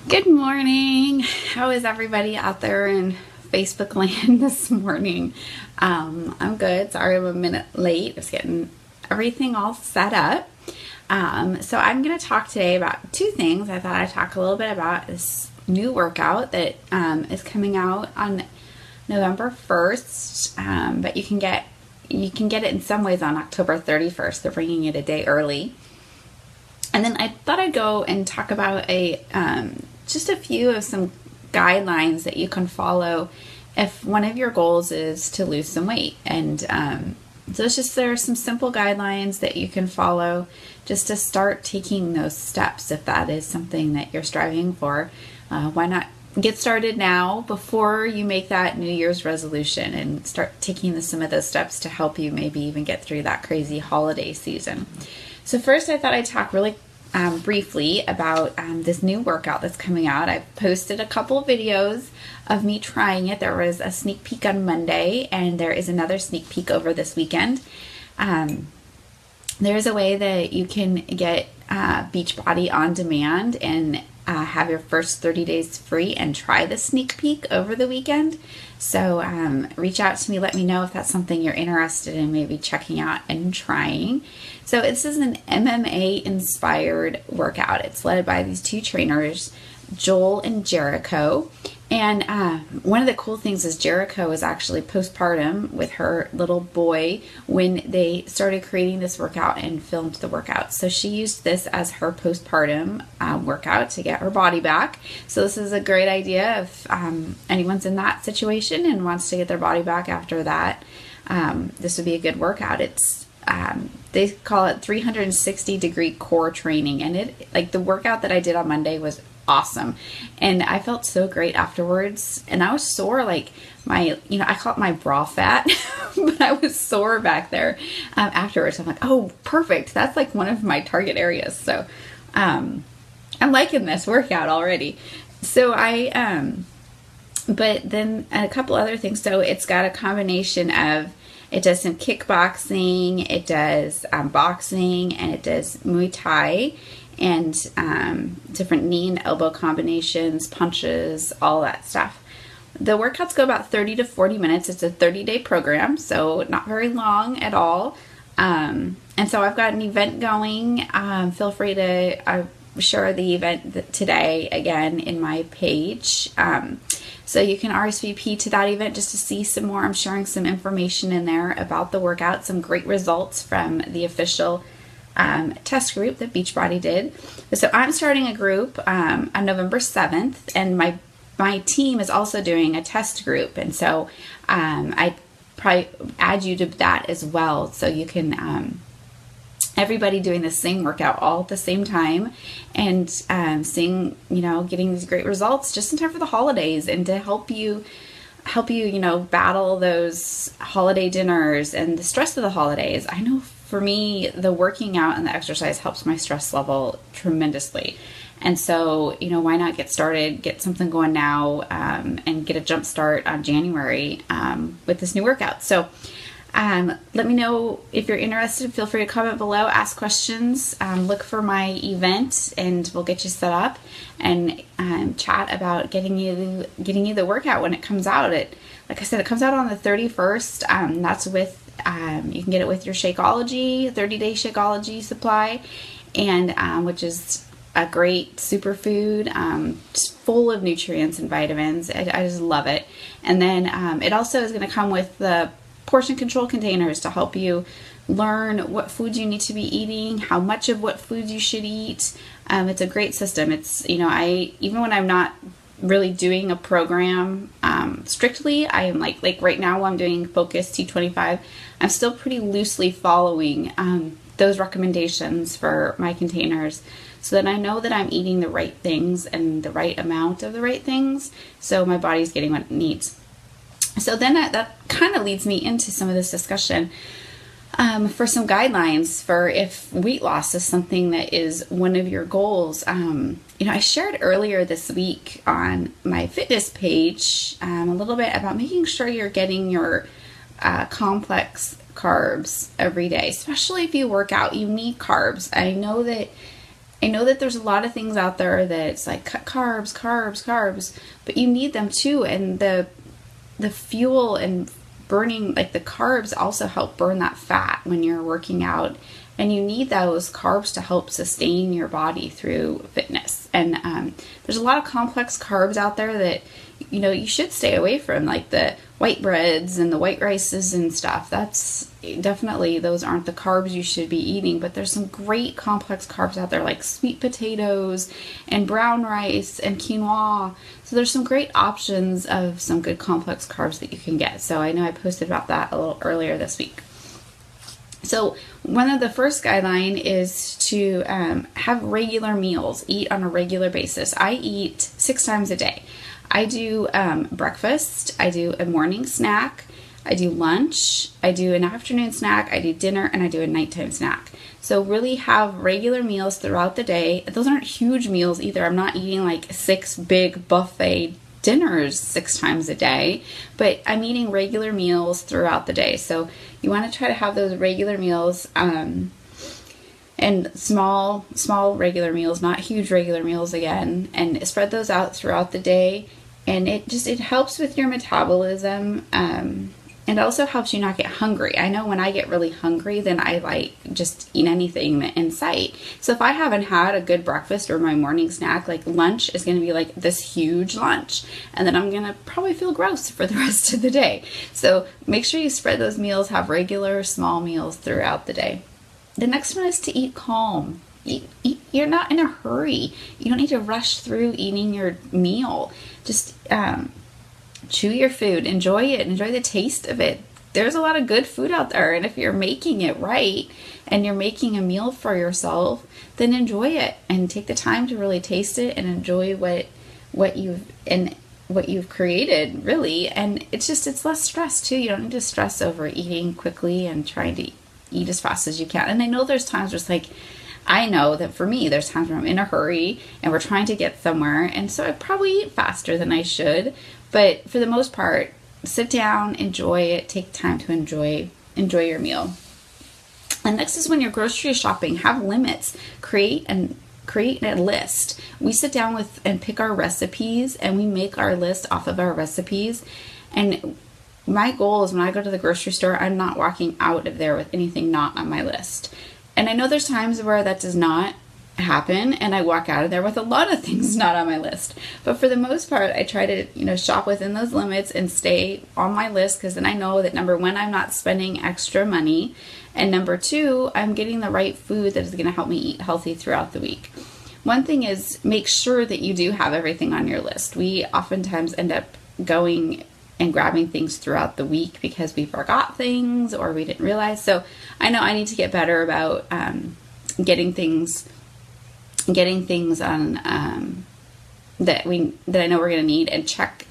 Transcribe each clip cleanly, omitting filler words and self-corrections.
Good morning. How is everybody out there in Facebook land this morning? I'm good. Sorry I'm a minute late. Just getting everything all set up. So I'm going to talk today about two things. I thought I'd talk a little bit about this new workout that is coming out on November 1st, but you can get it in some ways on October 31st. They're bringing it a day early. And then I thought I'd go and talk about just a few of some guidelines that you can follow if one of your goals is to lose some weight. And so there are some simple guidelines that you can follow just to start taking those steps if that is something that you're striving for. Why not get started now before you make that New Year's resolution and start taking some of those steps to help you maybe even get through that crazy holiday season. So first I thought I'd talk really briefly about this new workout that's coming out. I posted a couple of videos of me trying it. There was a sneak peek on Monday, and there is another sneak peek over this weekend. There's a way that you can get Beachbody on demand and have your first 30 days free and try the sneak peek over the weekend. So reach out to me, let me know if that's something you're interested in maybe checking out and trying. So this is an MMA inspired workout. It's led by these two trainers, Joel and Jericho. And one of the cool things is Jericho is actually postpartum with her little boy when they started creating this workout and filmed the workout. So she used this as her postpartum workout to get her body back. So this is a great idea if anyone's in that situation and wants to get their body back after that. This would be a good workout. It's they call it 360-degree core training, and the workout that I did on Monday was awesome, and I felt so great afterwards. And I was sore, like I call it my bra fat, but I was sore back there afterwards. I'm like, oh, perfect. That's like one of my target areas. So I'm liking this workout already. So but then a couple other things. So it's got a combination of, it does some kickboxing, it does boxing, and it does Muay Thai, and different knee and elbow combinations, punches, all that stuff. The workouts go about 30 to 40 minutes. It's a 30-day program, so not very long at all. And so I've got an event going. Feel free to share the event today again in my page. So you can RSVP to that event just to see some more. I'm sharing some information in there about the workout, some great results from the official test group that Beachbody did. So I'm starting a group on November 7th, and my team is also doing a test group. And so I probably add you to that as well, so you can everybody doing the same workout all at the same time and getting these great results just in time for the holidays, and to help you battle those holiday dinners and the stress of the holidays. I know for me, the working out and the exercise helps my stress level tremendously. And so, why not get started, get something going now, and get a jump start on January with this new workout. So let me know if you're interested. Feel free to comment below, ask questions, look for my event, and we'll get you set up and chat about getting you the workout when it comes out. Like I said, it comes out on the 31st. That's with you can get it with your Shakeology 30-day Shakeology supply, and which is a great superfood, just full of nutrients and vitamins. I just love it. And then it also is going to come with the portion control containers to help you learn what foods you need to be eating, how much of what foods you should eat. It's a great system. It's, even when I'm not really doing a program strictly, I am like right now I'm doing Focus T25. I'm still pretty loosely following those recommendations for my containers, so that I know that I'm eating the right things and the right amount of the right things, so my body's getting what it needs. So then that kind of leads me into some of this discussion for some guidelines for if weight loss is something that is one of your goals. I shared earlier this week on my fitness page a little bit about making sure you're getting your complex carbs every day, especially if you work out. You need carbs. I know that I know that there's a lot of things out there that it's like cut carbs, carbs, carbs, but you need them too. And the fuel and burning, like the carbs also help burn that fat when you're working out. And you need those carbs to help sustain your body through fitness. And there's a lot of complex carbs out there that, you know, you should stay away from, like the white breads and the white rices and stuff. That's definitely, those aren't the carbs you should be eating. But there's some great complex carbs out there, like sweet potatoes and brown rice and quinoa. So there's some great options of some good complex carbs that you can get. So I know I posted about that a little earlier this week. So one of the first guideline is to have regular meals, eat on a regular basis. I eat 6 times a day. I do breakfast, I do a morning snack, I do lunch, I do an afternoon snack, I do dinner, and I do a nighttime snack. So really have regular meals throughout the day. Those aren't huge meals either. I'm not eating like 6 big buffet dinners 6 times a day, but I'm eating regular meals throughout the day. So you want to try to have those regular meals, and small regular meals, not huge regular meals again, and spread those out throughout the day. And it helps with your metabolism, and also helps you not get hungry. I know when I get really hungry, then I like just eat anything in sight. So if I haven't had a good breakfast or my morning snack, like lunch is going to be like this huge lunch, and then I'm going to probably feel gross for the rest of the day. So make sure you spread those meals, have regular small meals throughout the day. The next one is to eat calm. You're not in a hurry. You don't need to rush through eating your meal. Just chew your food, enjoy it, enjoy the taste of it. There's a lot of good food out there, and if you're making it right and you're making a meal for yourself, then enjoy it and take the time to really taste it and enjoy what you've created, really. And it's less stress too. You don't need to stress over eating quickly and trying to eat as fast as you can. And I know there's times where it's like, I know that for me, there's times where I'm in a hurry and we're trying to get somewhere, and so I probably eat faster than I should. But for the most part, sit down, enjoy it, take time to enjoy your meal. And next is when you're grocery shopping, have limits. Create a list. We sit down and pick our recipes, and we make our list off of our recipes. And my goal is when I go to the grocery store, I'm not walking out of there with anything not on my list. And I know there's times where that does not happen, and I walk out of there with a lot of things not on my list. But for the most part, I try to, shop within those limits and stay on my list, because then I know that number 1, I'm not spending extra money, and number 2, I'm getting the right food that is going to help me eat healthy throughout the week. One thing is, make sure that you do have everything on your list. We oftentimes end up going and grabbing things throughout the week because we forgot things or we didn't realize. So I know I need to get better about getting things on that I know we're going to need, and check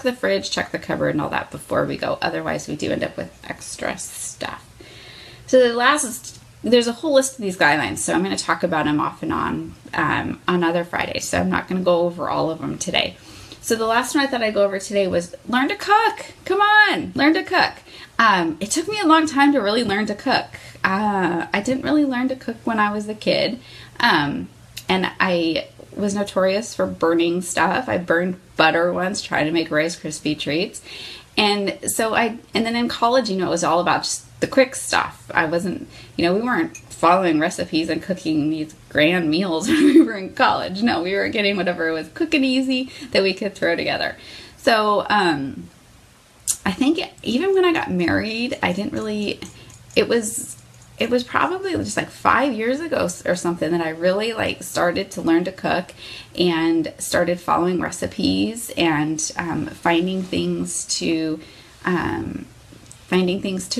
the fridge, check the cupboard and all that before we go. Otherwise we do end up with extra stuff. So the last is, there's a whole list of these guidelines, so I'm going to talk about them off and on other Fridays. So I'm not going to go over all of them today. So the last one I thought I'd go over today was learn to cook. Come on, learn to cook. It took me a long time to really learn to cook. I didn't really learn to cook when I was a kid. And I was notorious for burning stuff. I burned butter once trying to make Rice Krispie treats. And then in college, it was all about just the quick stuff. I wasn't, we weren't following recipes and cooking these grand meals when we were in college. No, we were getting whatever was quick and easy that we could throw together. So I think even when I got married, I didn't really, it was probably just like 5 years ago or something that I really started to learn to cook and started following recipes and finding things to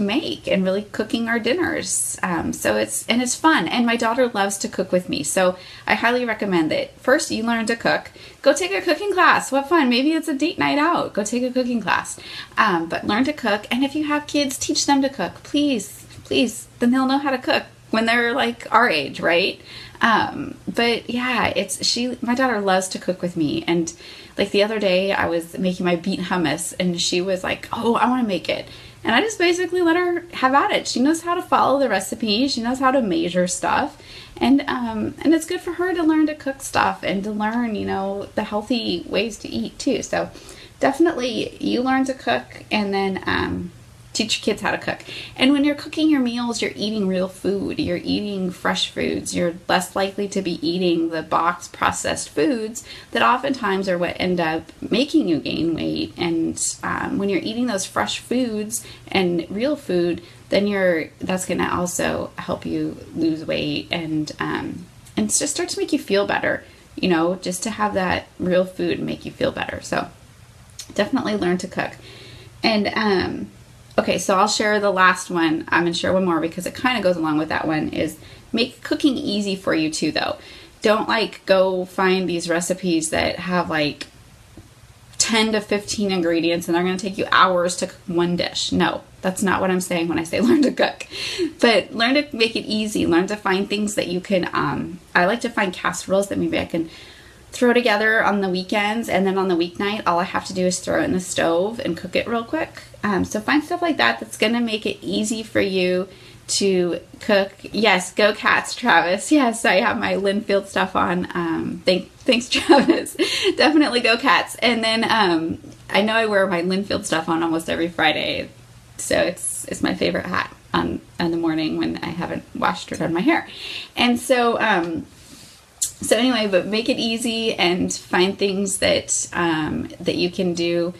make and really cooking our dinners. So it's fun, and my daughter loves to cook with me. So I highly recommend that first you learn to cook. Go take a cooking class. What fun. Maybe it's a date night out. Go take a cooking class. But learn to cook, and if you have kids, teach them to cook. Please, then they'll know how to cook when they're our age, right? But yeah, my daughter loves to cook with me. And the other day I was making my beet hummus, and she was like, oh, I want to make it. And I just basically let her have at it. She knows how to follow the recipe. She knows how to measure stuff. And it's good for her to learn to cook stuff and to learn, you know, the healthy ways to eat too. So definitely you learn to cook, and then teach your kids how to cook. And when you're cooking your meals, you're eating real food. You're eating fresh foods. You're less likely to be eating the box processed foods that oftentimes are what end up making you gain weight. And when you're eating those fresh foods and real food, then that's going to also help you lose weight and just start to make you feel better. You know, just to have that real food make you feel better. So definitely learn to cook. And okay, so I'll share the last one. I'm going to share one more because it kind of goes along with that one, is make cooking easy for you too, though. Don't like go find these recipes that have like 10 to 15 ingredients and they're going to take you hours to cook one dish. No, that's not what I'm saying when I say learn to cook. But learn to make it easy. Learn to find things that you can, I like to find casseroles that maybe I can throw together on the weekends, and then on the weeknight all I have to do is throw it in the stove and cook it real quick. So find stuff like that that's going to make it easy for you to cook. Yes, go Cats, Travis. Yes, I have my Linfield stuff on. Thanks, Travis. Definitely go Cats. And then I know I wear my Linfield stuff on almost every Friday, so it's my favorite hat on the morning when I haven't washed or done my hair. And so anyway, but make it easy and find things that that you can do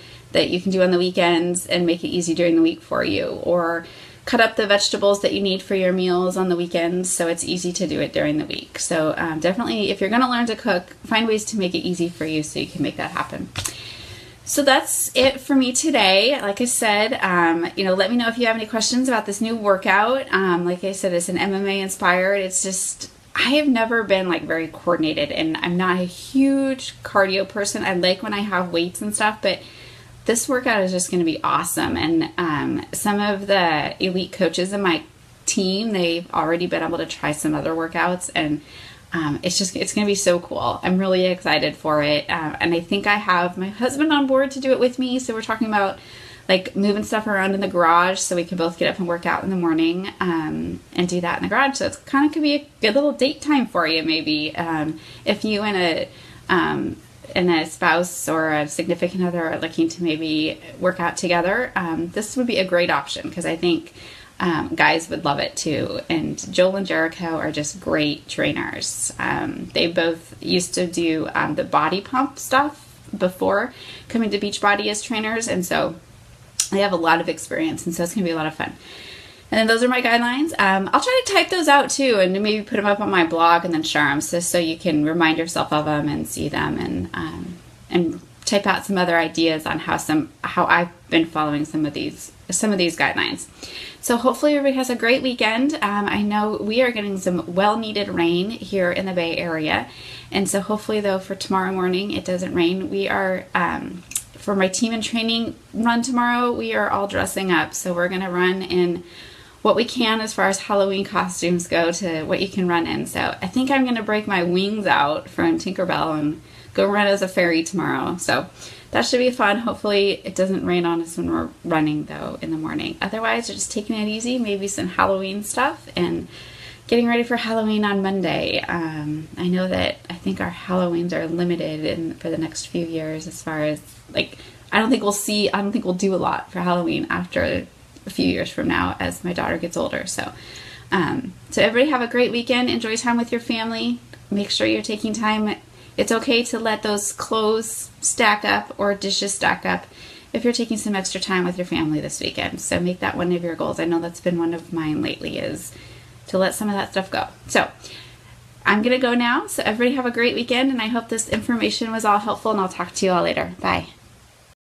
on the weekends and make it easy during the week for you, or cut up the vegetables that you need for your meals on the weekends so it's easy to do it during the week. So definitely, if you're going to learn to cook, find ways to make it easy for you so you can make that happen. So that's it for me today. Like I said, you know, let me know if you have any questions about this new workout. Like I said, it's an MMA inspired. It's just, I have never been like very coordinated, and I'm not a huge cardio person. I like when I have weights and stuff, but this workout is just going to be awesome. And some of the elite coaches in my team, they've already been able to try some other workouts, and it's going to be so cool. I'm really excited for it. And I think I have my husband on board to do it with me. So we're talking about like moving stuff around in the garage so we can both get up and work out in the morning and do that in the garage. So it's kind of could be a good little date time for you, maybe. If you and a spouse or a significant other are looking to maybe work out together, this would be a great option, because I think guys would love it too. And Joel and Jericho are just great trainers. They both used to do the body pump stuff before coming to Beachbody as trainers, and so they have a lot of experience, and so it's going to be a lot of fun. And then those are my guidelines. I'll try to type those out too, and maybe put them up on my blog and then share them, so you can remind yourself of them and see them, and type out some other ideas on how I've been following some of these guidelines. So hopefully everybody has a great weekend. I know we are getting some well-needed rain here in the Bay Area, and so hopefully though for tomorrow morning it doesn't rain. We are for my team and training run tomorrow, we are all dressing up, so we're going to run in what we can as far as Halloween costumes go to what you can run in. So I think I'm going to break my wings out from Tinkerbell and go run as a fairy tomorrow. So that should be fun. Hopefully it doesn't rain on us when we're running though in the morning. Otherwise, we're just taking it easy, maybe some Halloween stuff and getting ready for Halloween on Monday. I know that I think our Halloweens are limited for the next few years, as far as like, I don't think we'll do a lot for Halloween after a few years from now as my daughter gets older. So everybody have a great weekend. Enjoy time with your family. Make sure you're taking time. It's okay to let those clothes stack up or dishes stack up if you're taking some extra time with your family this weekend. So make that one of your goals. I know that's been one of mine lately, is to let some of that stuff go. So I'm going to go now. So everybody have a great weekend, and I hope this information was all helpful, and I'll talk to you all later. Bye.